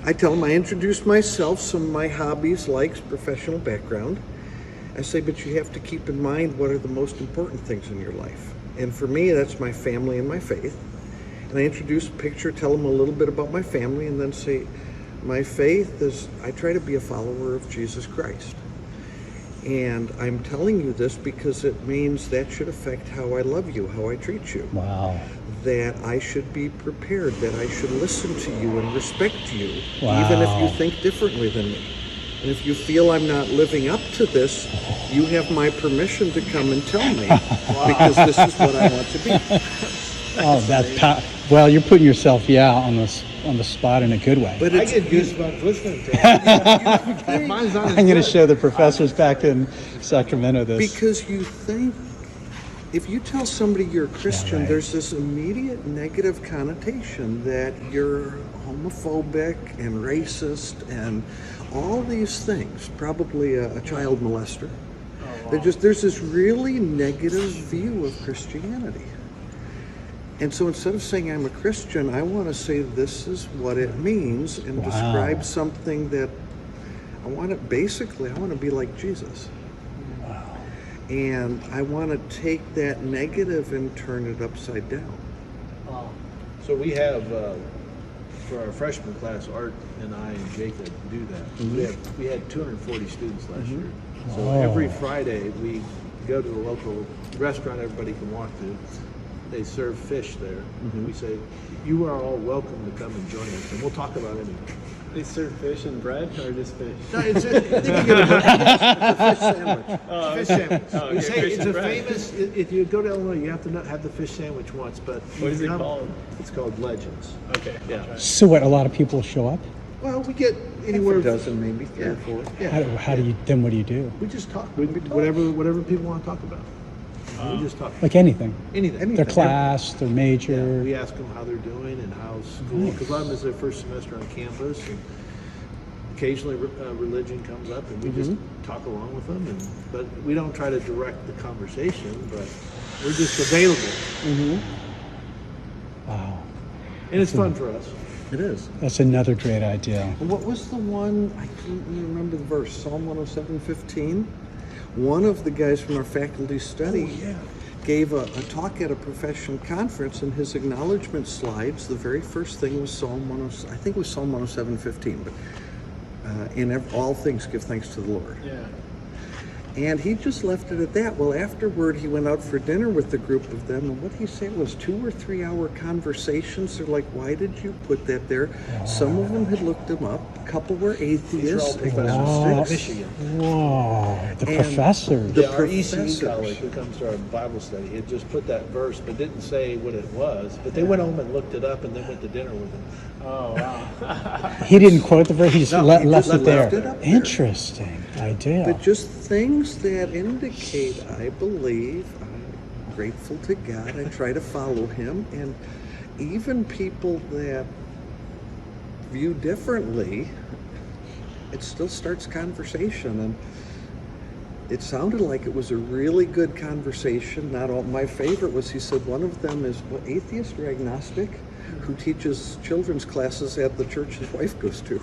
I tell them, I introduce myself, some of my hobbies, likes, professional background. I say, but you have to keep in mind what are the most important things in your life. And for me, that's my family and my faith. And I introduce a picture, tell them a little bit about my family, and then say, my faith is, I try to be a follower of Jesus Christ. And I'm telling you this because it means that should affect how I love you, how I treat you. Wow. That I should be prepared, that I should listen to you and respect you, Wow. even if you think differently than me. And if you feel I'm not living up to this, you have my permission to come and tell me, because this is what I want to be. Oh, that's well, you're putting yourself, on the spot in a good way. But I get goosebumps listening to it. Mine's not as I'm going to good. show the professors back in Sacramento this. because you think, if you tell somebody you're a Christian, right. there's this immediate negative connotation that you're homophobic and racist and all these things, probably a child molester. There's this really negative view of Christianity. And so instead of saying I'm a Christian, I want to say this is what it means and describe something that I want to be like Jesus. Wow. And I want to take that negative and turn it upside down. So we have, for our freshman class, Art and I and Jacob do that. We had 240 students last year. So every Friday we go to the local restaurant everybody can walk to. They serve fish there, and we say, you are all welcome to come and join us, and we'll talk about anything. They serve fish and bread, or just fish? No, I think you get a fish sandwich. Oh, Fish sandwich. Oh, okay, You say fish it's and a bread. famous, if you go to Illinois, you have to have the fish sandwich once, but. What is it called? It's called Legends. Okay. Yeah. So what? A lot of people show up. Well, we get Anywhere anywhere. a dozen, maybe three or four. How do you? Then what do you do? We just talk, whatever people want to talk about. We just talk, Like anything. anything. Their class, their major. We ask them how they're doing and how's school, because a lot of them is their first semester on campus, and occasionally religion comes up, and we just talk along with them. But we don't try to direct the conversation, but we're just available, Wow. and it's fun for us. It is. That's another great idea. And what was the one, I can't even remember the verse, Psalm 107:15? One of the guys from our faculty study gave a talk at a professional conference, and his acknowledgement slides, the very first thing was Psalm 107:15, but in all things give thanks to the Lord. Yeah. And he just left it at that. Well, afterward, he went out for dinner with the group of them, and what he said was 2 or 3 hour conversations. They're like, why did you put that there? Some of them had looked him up. A couple were atheists, agnostics. Michigan. Whoa. The And professors. the Our ECE professors. college, who comes to our Bible study, it just put that verse, but didn't say what it was. But they went home and looked it up, and then went to dinner with him. Oh, wow. He didn't quote the verse. He just No, left he it just there. left it up there. Interesting idea. But just things that indicate I believe, I'm grateful to God, I try to follow him, and even people that view differently, it still starts conversation. And it sounded like it was a really good conversation. Not all, my favorite was, he said one of them is atheist or agnostic, who teaches children's classes at the church his wife goes to.